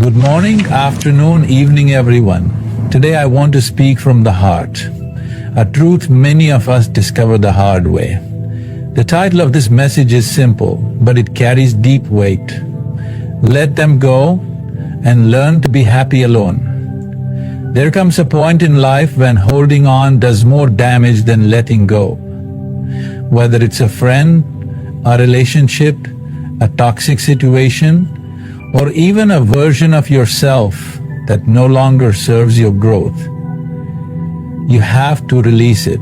Good morning, afternoon, evening, everyone. Today I want to speak from the heart, a truth many of us discover the hard way. The title of this message is simple, but it carries deep weight. Let them go and learn to be happy alone. There comes a point in life when holding on does more damage than letting go. Whether it's a friend, a relationship, a toxic situation, or even a version of yourself that no longer serves your growth, you have to release it.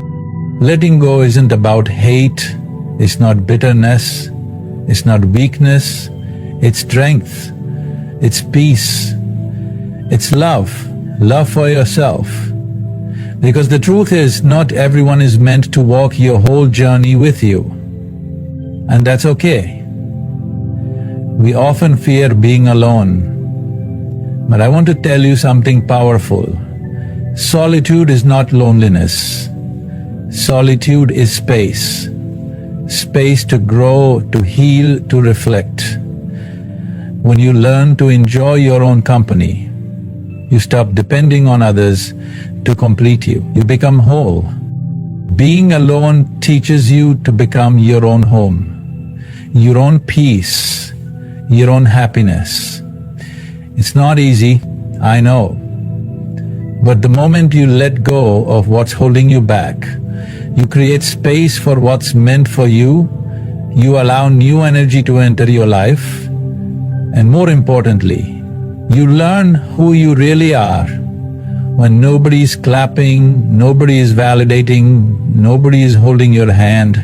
Letting go isn't about hate, it's not bitterness, it's not weakness, it's strength, it's peace, it's love for yourself. Because the truth is, not everyone is meant to walk your whole journey with you, and that's okay. We often fear being alone, but I want to tell you something powerful. Solitude is not loneliness. Solitude is space. Space to grow, to heal, to reflect. When you learn to enjoy your own company, you stop depending on others to complete you. You become whole. Being alone teaches you to become your own home, your own peace, your own happiness. It's not easy, I know. But the moment you let go of what's holding you back, you create space for what's meant for you, you allow new energy to enter your life, and more importantly, you learn who you really are when nobody is clapping, nobody is validating, nobody is holding your hand,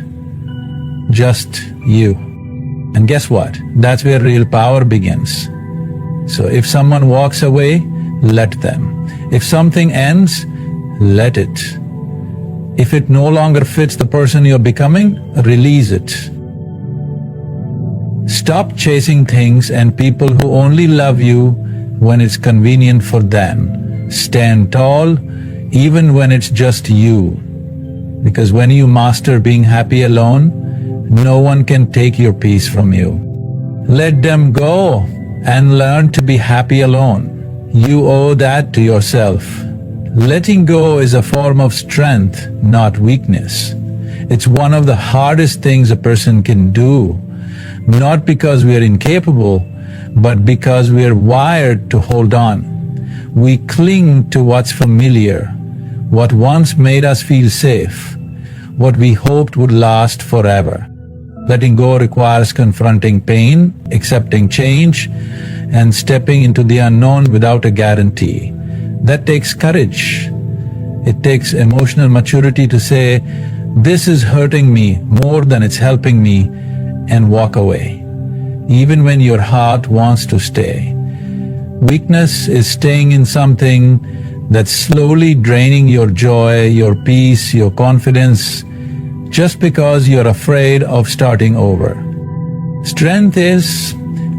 just you. And guess what? That's where real power begins. So if someone walks away, let them. If something ends, let it. If it no longer fits the person you're becoming, release it. Stop chasing things and people who only love you when it's convenient for them. Stand tall, even when it's just you. Because when you master being happy alone, no one can take your peace from you. Let them go and learn to be happy alone. You owe that to yourself. Letting go is a form of strength, not weakness. It's one of the hardest things a person can do, not because we are incapable, but because we are wired to hold on. We cling to what's familiar, what once made us feel safe, what we hoped would last forever. Letting go requires confronting pain, accepting change, and stepping into the unknown without a guarantee. That takes courage. It takes emotional maturity to say, this is hurting me more than it's helping me, and walk away, even when your heart wants to stay. Weakness is staying in something that's slowly draining your joy, your peace, your confidence, just because you're afraid of starting over. Strength is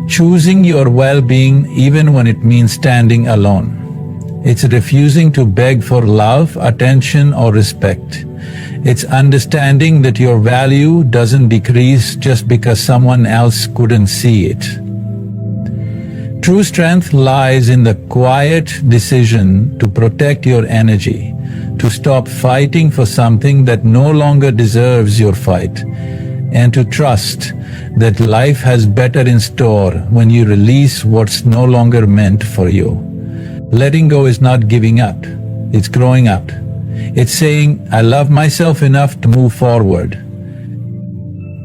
choosing your well-being even when it means standing alone. It's refusing to beg for love, attention, or respect. It's understanding that your value doesn't decrease just because someone else couldn't see it. True strength lies in the quiet decision to protect your energy, to stop fighting for something that no longer deserves your fight, and to trust that life has better in store when you release what's no longer meant for you. Letting go is not giving up, it's growing up. It's saying, I love myself enough to move forward.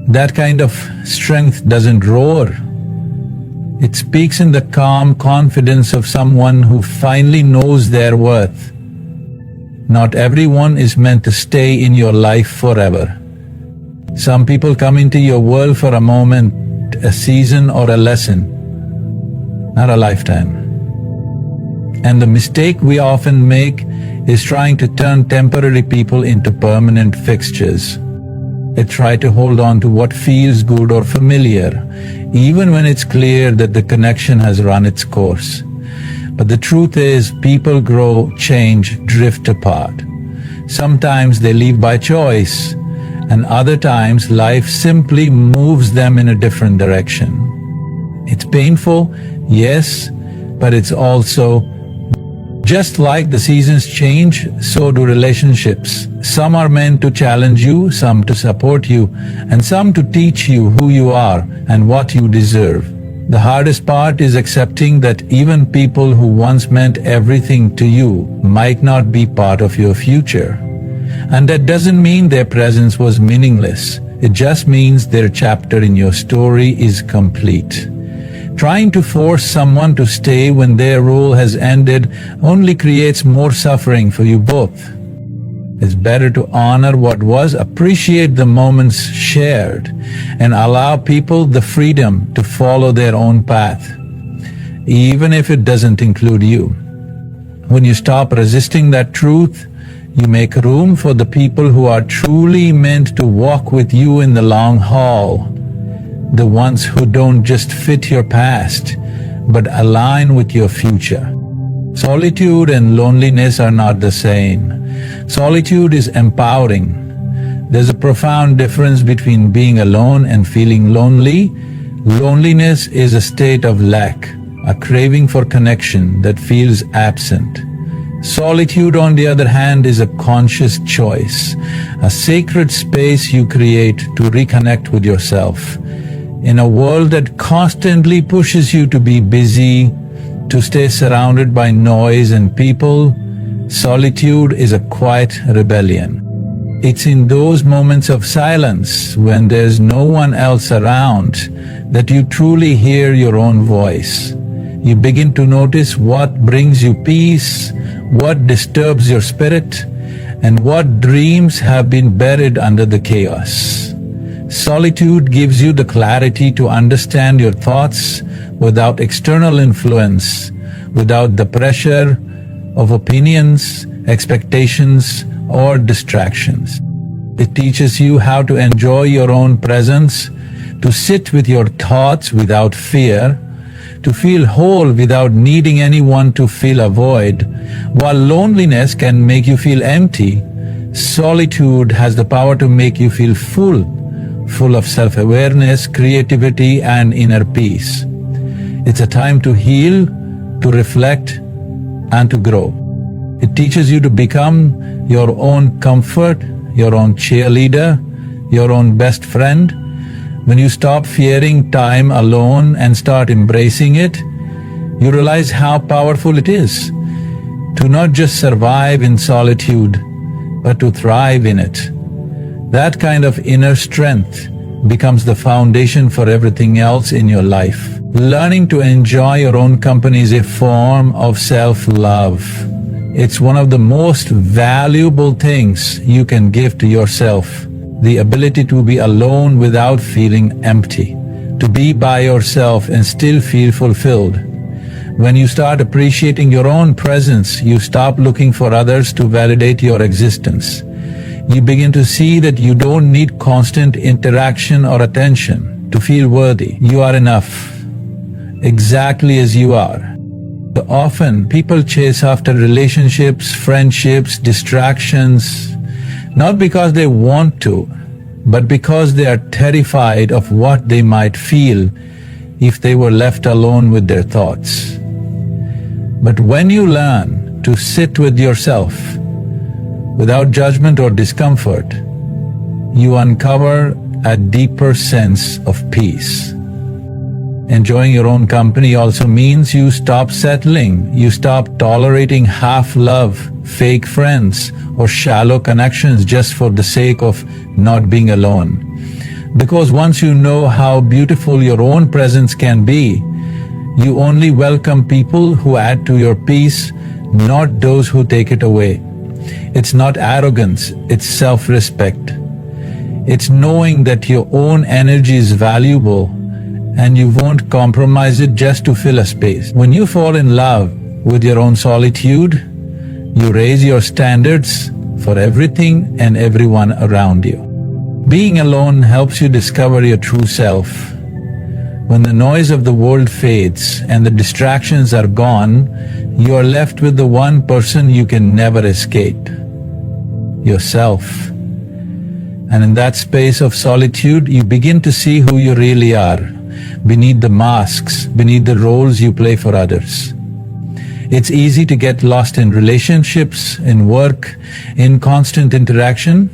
That kind of strength doesn't roar. It speaks in the calm confidence of someone who finally knows their worth. Not everyone is meant to stay in your life forever. Some people come into your world for a moment, a season, or a lesson, not a lifetime. And the mistake we often make is trying to turn temporary people into permanent fixtures. They try to hold on to what feels good or familiar, even when it's clear that the connection has run its course. But the truth is, people grow, change, drift apart. Sometimes they leave by choice, and other times life simply moves them in a different direction. It's painful, yes, but it's also just like the seasons change, so do relationships. Some are meant to challenge you, some to support you, and some to teach you who you are and what you deserve. The hardest part is accepting that even people who once meant everything to you might not be part of your future. And that doesn't mean their presence was meaningless. It just means their chapter in your story is complete. Trying to force someone to stay when their role has ended only creates more suffering for you both. It's better to honor what was, appreciate the moments shared, and allow people the freedom to follow their own path, even if it doesn't include you. When you stop resisting that truth, you make room for the people who are truly meant to walk with you in the long haul. The ones who don't just fit your past, but align with your future. Solitude and loneliness are not the same. Solitude is empowering. There's a profound difference between being alone and feeling lonely. Loneliness is a state of lack, a craving for connection that feels absent. Solitude, on the other hand, is a conscious choice, a sacred space you create to reconnect with yourself. In a world that constantly pushes you to be busy, to stay surrounded by noise and people, solitude is a quiet rebellion. It's in those moments of silence, when there's no one else around, that you truly hear your own voice. You begin to notice what brings you peace, what disturbs your spirit, and what dreams have been buried under the chaos. Solitude gives you the clarity to understand your thoughts without external influence, without the pressure of opinions, expectations, or distractions. It teaches you how to enjoy your own presence, to sit with your thoughts without fear, to feel whole without needing anyone to fill a void. While loneliness can make you feel empty, solitude has the power to make you feel full of self-awareness, creativity, and inner peace. It's a time to heal, to reflect, and to grow. It teaches you to become your own comfort, your own cheerleader, your own best friend. When you stop fearing time alone and start embracing it, you realize how powerful it is to not just survive in solitude, but to thrive in it. That kind of inner strength becomes the foundation for everything else in your life. Learning to enjoy your own company is a form of self-love. It's one of the most valuable things you can give to yourself. The ability to be alone without feeling empty, to be by yourself and still feel fulfilled. When you start appreciating your own presence, you stop looking for others to validate your existence. You begin to see that you don't need constant interaction or attention to feel worthy. You are enough, exactly as you are. Often, people chase after relationships, friendships, distractions, not because they want to, but because they are terrified of what they might feel if they were left alone with their thoughts. But when you learn to sit with yourself without judgment or discomfort, you uncover a deeper sense of peace. Enjoying your own company also means you stop settling, you stop tolerating half-love, fake friends, or shallow connections just for the sake of not being alone. Because once you know how beautiful your own presence can be, you only welcome people who add to your peace, not those who take it away. It's not arrogance, it's self-respect. It's knowing that your own energy is valuable and you won't compromise it just to fill a space. When you fall in love with your own solitude, you raise your standards for everything and everyone around you. Being alone helps you discover your true self. When the noise of the world fades and the distractions are gone, you are left with the one person you can never escape: yourself. And in that space of solitude, you begin to see who you really are, beneath the masks, beneath the roles you play for others. It's easy to get lost in relationships, in work, in constant interaction.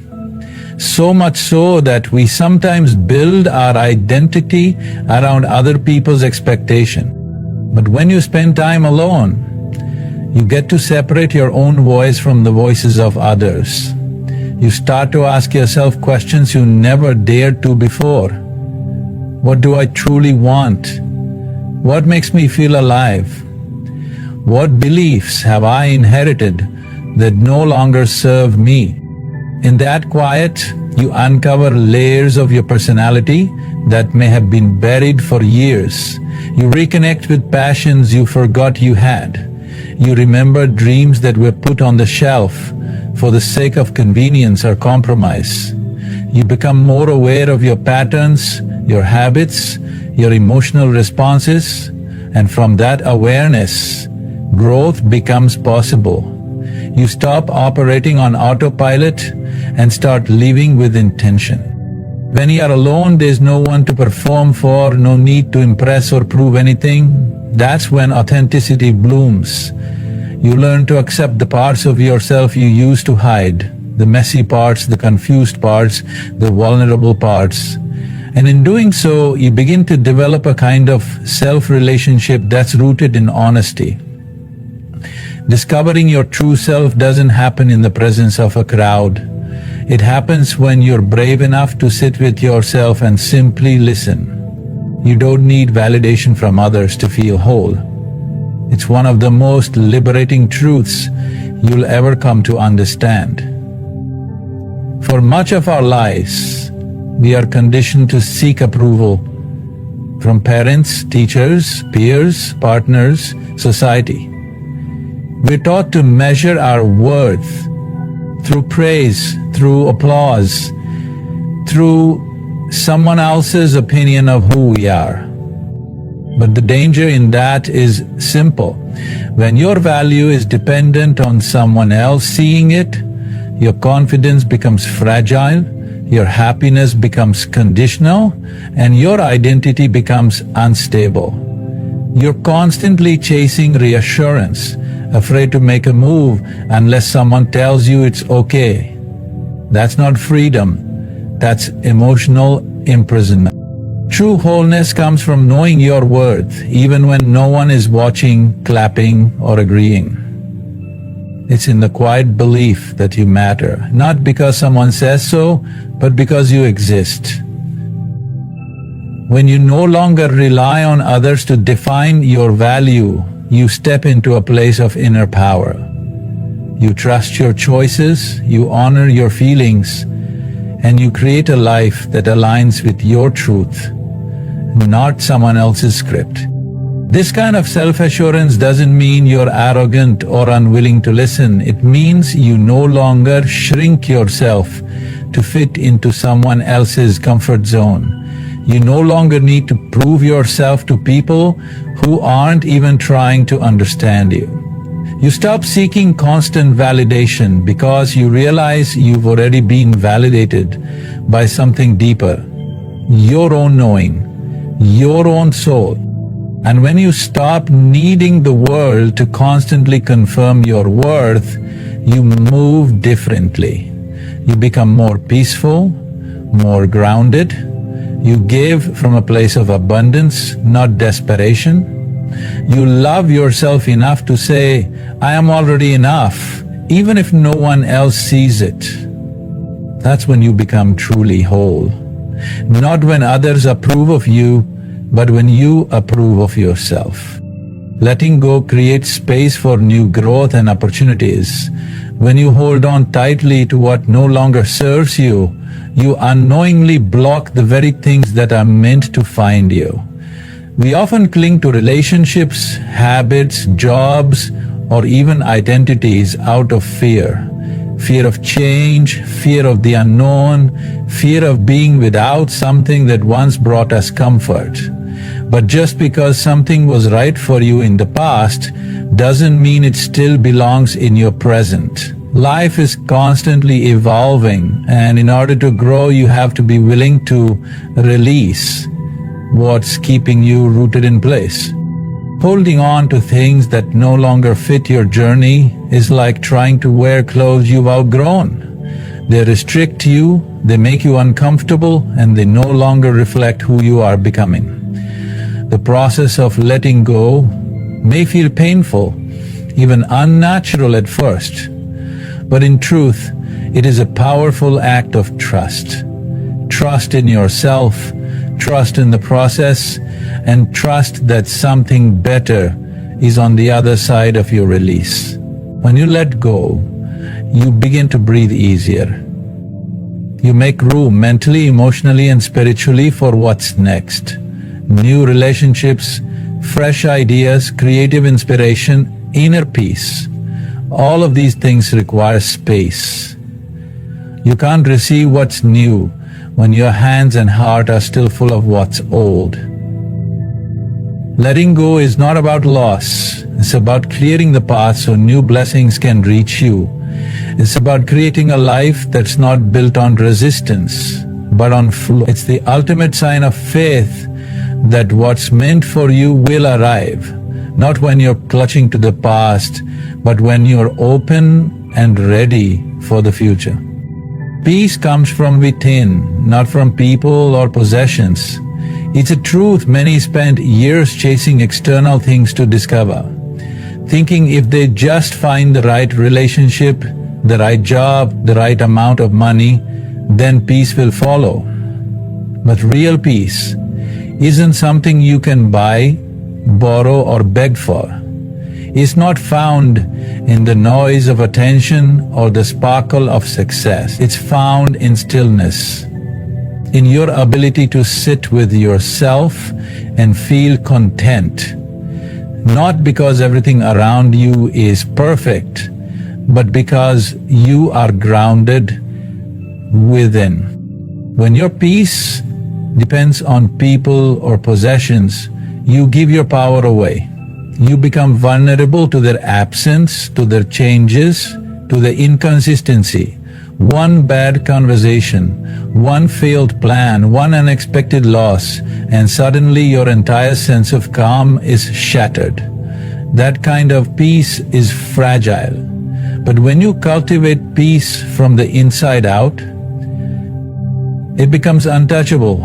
So much so that we sometimes build our identity around other people's expectation. But when you spend time alone, you get to separate your own voice from the voices of others. You start to ask yourself questions you never dared to before. What do I truly want? What makes me feel alive? What beliefs have I inherited that no longer serve me? In that quiet, you uncover layers of your personality that may have been buried for years. You reconnect with passions you forgot you had. You remember dreams that were put on the shelf for the sake of convenience or compromise. You become more aware of your patterns, your habits, your emotional responses, and from that awareness, growth becomes possible. You stop operating on autopilot and start living with intention. When you are alone, there's no one to perform for, no need to impress or prove anything. That's when authenticity blooms. You learn to accept the parts of yourself you used to hide, the messy parts, the confused parts, the vulnerable parts. And in doing so, you begin to develop a kind of self-relationship that's rooted in honesty. Discovering your true self doesn't happen in the presence of a crowd. It happens when you're brave enough to sit with yourself and simply listen. You don't need validation from others to feel whole. It's one of the most liberating truths you'll ever come to understand. For much of our lives, we are conditioned to seek approval from parents, teachers, peers, partners, society. We're taught to measure our worth through praise, through applause, through someone else's opinion of who we are. But the danger in that is simple. When your value is dependent on someone else seeing it, your confidence becomes fragile, your happiness becomes conditional, and your identity becomes unstable. You're constantly chasing reassurance, afraid to make a move unless someone tells you it's okay. That's not freedom, that's emotional imprisonment. True wholeness comes from knowing your worth, even when no one is watching, clapping, or agreeing. It's in the quiet belief that you matter, not because someone says so, but because you exist. When you no longer rely on others to define your value, you step into a place of inner power. You trust your choices, you honor your feelings, and you create a life that aligns with your truth, not someone else's script. This kind of self-assurance doesn't mean you're arrogant or unwilling to listen. It means you no longer shrink yourself to fit into someone else's comfort zone. You no longer need to prove yourself to people who aren't even trying to understand you. You stop seeking constant validation because you realize you've already been validated by something deeper, your own knowing, your own soul. And when you stop needing the world to constantly confirm your worth, you move differently. You become more peaceful, more grounded. You give from a place of abundance, not desperation. You love yourself enough to say, I am already enough, even if no one else sees it. That's when you become truly whole. Not when others approve of you, but when you approve of yourself. Letting go creates space for new growth and opportunities. When you hold on tightly to what no longer serves you, you unknowingly block the very things that are meant to find you. We often cling to relationships, habits, jobs, or even identities out of fear. Fear of change, fear of the unknown, fear of being without something that once brought us comfort. But just because something was right for you in the past doesn't mean it still belongs in your present. Life is constantly evolving, and in order to grow, you have to be willing to release what's keeping you rooted in place. Holding on to things that no longer fit your journey is like trying to wear clothes you've outgrown. They restrict you, they make you uncomfortable, and they no longer reflect who you are becoming. The process of letting go may feel painful, even unnatural at first, but in truth, it is a powerful act of trust. Trust in yourself, trust in the process, and trust that something better is on the other side of your release. When you let go, you begin to breathe easier. You make room mentally, emotionally, and spiritually for what's next. New relationships, fresh ideas, creative inspiration, inner peace. All of these things require space. You can't receive what's new when your hands and heart are still full of what's old. Letting go is not about loss. It's about clearing the path so new blessings can reach you. It's about creating a life that's not built on resistance, but on flow. It's the ultimate sign of faith that what's meant for you will arrive, not when you're clutching to the past, but when you're open and ready for the future. Peace comes from within, not from people or possessions. It's a truth many spend years chasing external things to discover, thinking if they just find the right relationship, the right job, the right amount of money, then peace will follow. But real peace isn't something you can buy, borrow, or beg for. It's not found in the noise of attention or the sparkle of success. It's found in stillness, in your ability to sit with yourself and feel content, not because everything around you is perfect, but because you are grounded within. When your peace depends on people or possessions, you give your power away. You become vulnerable to their absence, to their changes, to the inconsistency. One bad conversation, one failed plan, one unexpected loss, and suddenly your entire sense of calm is shattered. That kind of peace is fragile. But when you cultivate peace from the inside out, it becomes untouchable.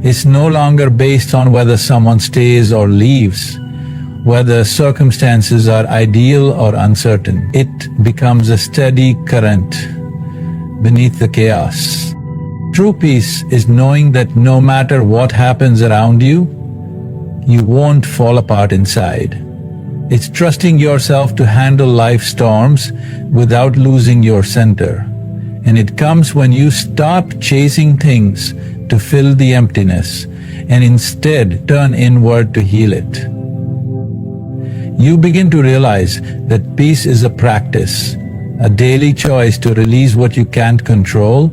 It's no longer based on whether someone stays or leaves, whether circumstances are ideal or uncertain. It becomes a steady current beneath the chaos. True peace is knowing that no matter what happens around you, you won't fall apart inside. It's trusting yourself to handle life's storms without losing your center. And it comes when you stop chasing things to fill the emptiness and instead turn inward to heal it. You begin to realize that peace is a practice, a daily choice to release what you can't control,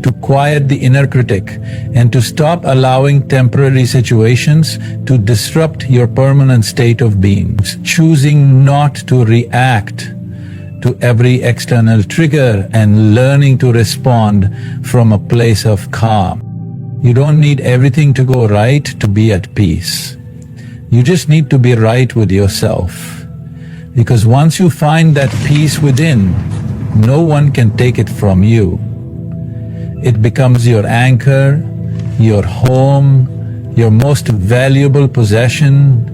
to quiet the inner critic, and to stop allowing temporary situations to disrupt your permanent state of being. Choosing not to react to every external trigger and learning to respond from a place of calm. You don't need everything to go right to be at peace. You just need to be right with yourself. Because once you find that peace within, no one can take it from you. It becomes your anchor, your home, your most valuable possession,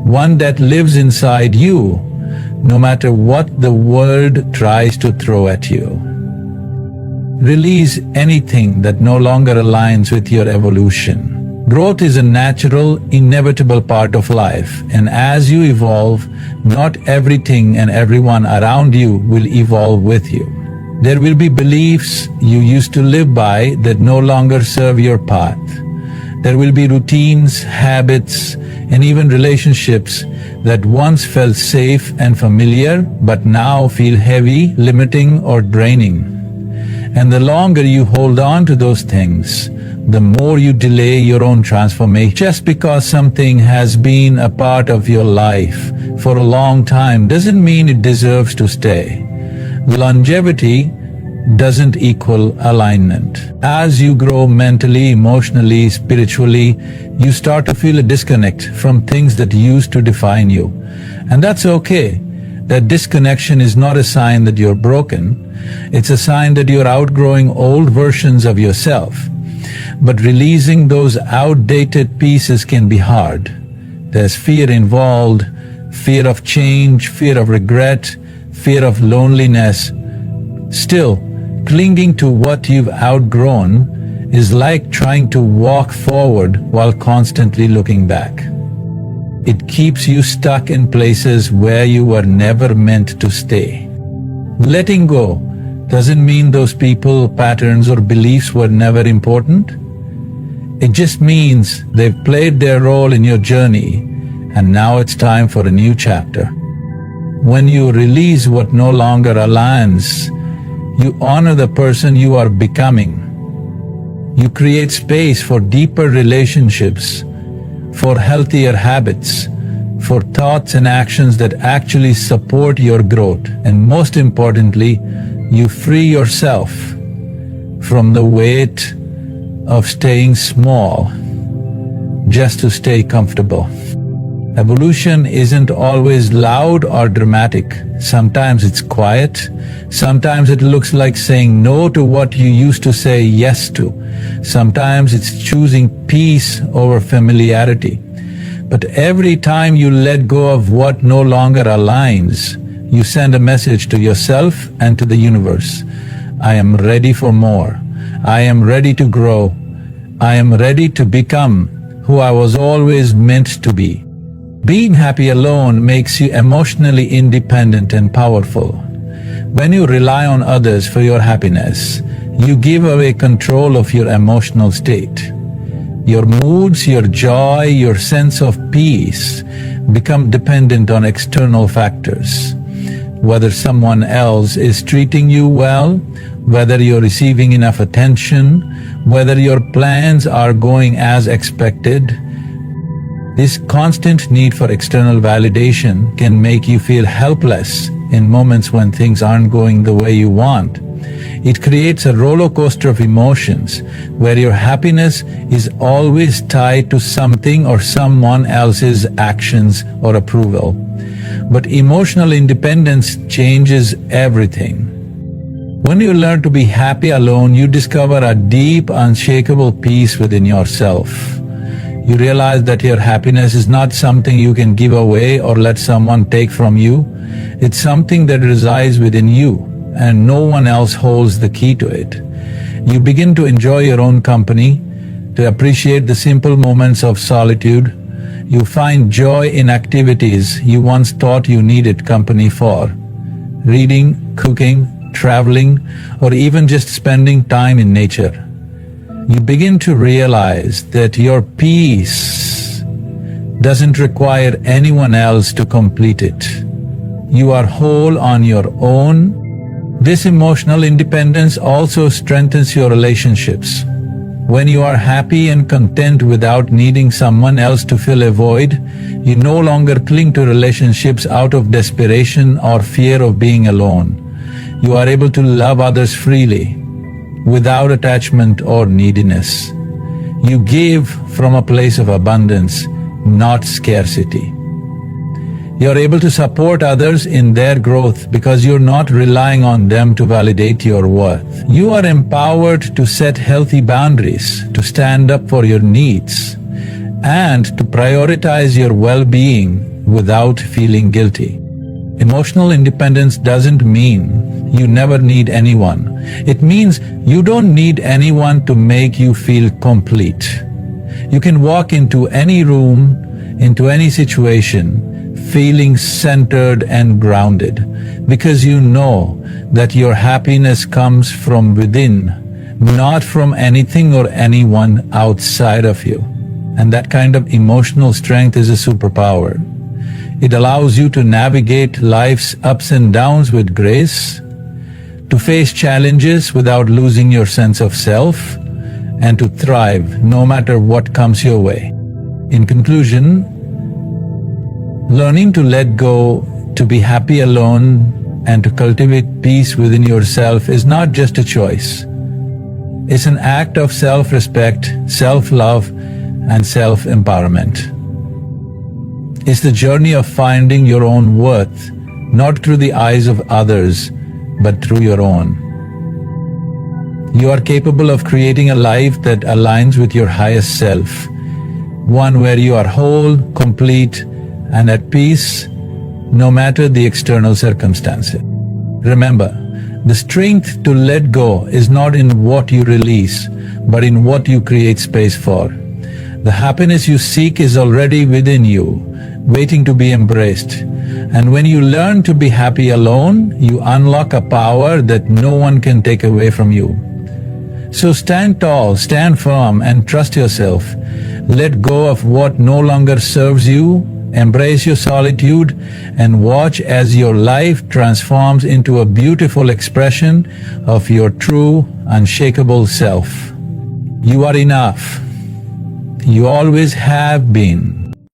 one that lives inside you, no matter what the world tries to throw at you. Release anything that no longer aligns with your evolution. Growth is a natural, inevitable part of life, and as you evolve, not everything and everyone around you will evolve with you. There will be beliefs you used to live by that no longer serve your path. There will be routines, habits, and even relationships that once felt safe and familiar but now feel heavy, limiting, or draining. And the longer you hold on to those things, the more you delay your own transformation. Just because something has been a part of your life for a long time doesn't mean it deserves to stay. Longevity doesn't equal alignment. As you grow mentally, emotionally, spiritually, you start to feel a disconnect from things that used to define you. And that's okay. That disconnection is not a sign that you're broken. It's a sign that you're outgrowing old versions of yourself. But releasing those outdated pieces can be hard. There's fear involved, fear of change, fear of regret, fear of loneliness. Still, clinging to what you've outgrown is like trying to walk forward while constantly looking back. It keeps you stuck in places where you were never meant to stay. Letting go doesn't mean those people, patterns, or beliefs were never important. It just means they've played their role in your journey, and now it's time for a new chapter. When you release what no longer aligns, you honor the person you are becoming. You create space for deeper relationships, for healthier habits, for thoughts and actions that actually support your growth. And most importantly, you free yourself from the weight of staying small just to stay comfortable. Evolution isn't always loud or dramatic. Sometimes it's quiet. Sometimes it looks like saying no to what you used to say yes to. Sometimes it's choosing peace over familiarity. But every time you let go of what no longer aligns, you send a message to yourself and to the universe. I am ready for more. I am ready to grow. I am ready to become who I was always meant to be. Being happy alone makes you emotionally independent and powerful. When you rely on others for your happiness, you give away control of your emotional state. Your moods, your joy, your sense of peace become dependent on external factors. Whether someone else is treating you well, whether you're receiving enough attention, whether your plans are going as expected. This constant need for external validation can make you feel helpless in moments when things aren't going the way you want. It creates a roller coaster of emotions where your happiness is always tied to something or someone else's actions or approval. But emotional independence changes everything. When you learn to be happy alone, you discover a deep, unshakable peace within yourself. You realize that your happiness is not something you can give away or let someone take from you. It's something that resides within you, and no one else holds the key to it. You begin to enjoy your own company, to appreciate the simple moments of solitude. You find joy in activities you once thought you needed company for. Reading, cooking, traveling, or even just spending time in nature. You begin to realize that your peace doesn't require anyone else to complete it. You are whole on your own. This emotional independence also strengthens your relationships. When you are happy and content without needing someone else to fill a void, you no longer cling to relationships out of desperation or fear of being alone. You are able to love others freely, without attachment or neediness. You give from a place of abundance, not scarcity. You're able to support others in their growth because you're not relying on them to validate your worth. You are empowered to set healthy boundaries, to stand up for your needs, and to prioritize your well-being without feeling guilty. Emotional independence doesn't mean you never need anyone. It means you don't need anyone to make you feel complete. You can walk into any room, into any situation, feeling centered and grounded, because you know that your happiness comes from within, not from anything or anyone outside of you. And that kind of emotional strength is a superpower. It allows you to navigate life's ups and downs with grace, to face challenges without losing your sense of self, and to thrive no matter what comes your way. In conclusion, learning to let go, to be happy alone, and to cultivate peace within yourself is not just a choice. It's an act of self-respect, self-love, and self-empowerment. It's the journey of finding your own worth, not through the eyes of others, but through your own. You are capable of creating a life that aligns with your highest self, one where you are whole, complete, and at peace, no matter the external circumstances. Remember, the strength to let go is not in what you release, but in what you create space for. The happiness you seek is already within you, waiting to be embraced. And when you learn to be happy alone, you unlock a power that no one can take away from you. So stand tall, stand firm, and trust yourself. Let go of what no longer serves you, embrace your solitude, and watch as your life transforms into a beautiful expression of your true, unshakable self. You are enough. You always have been.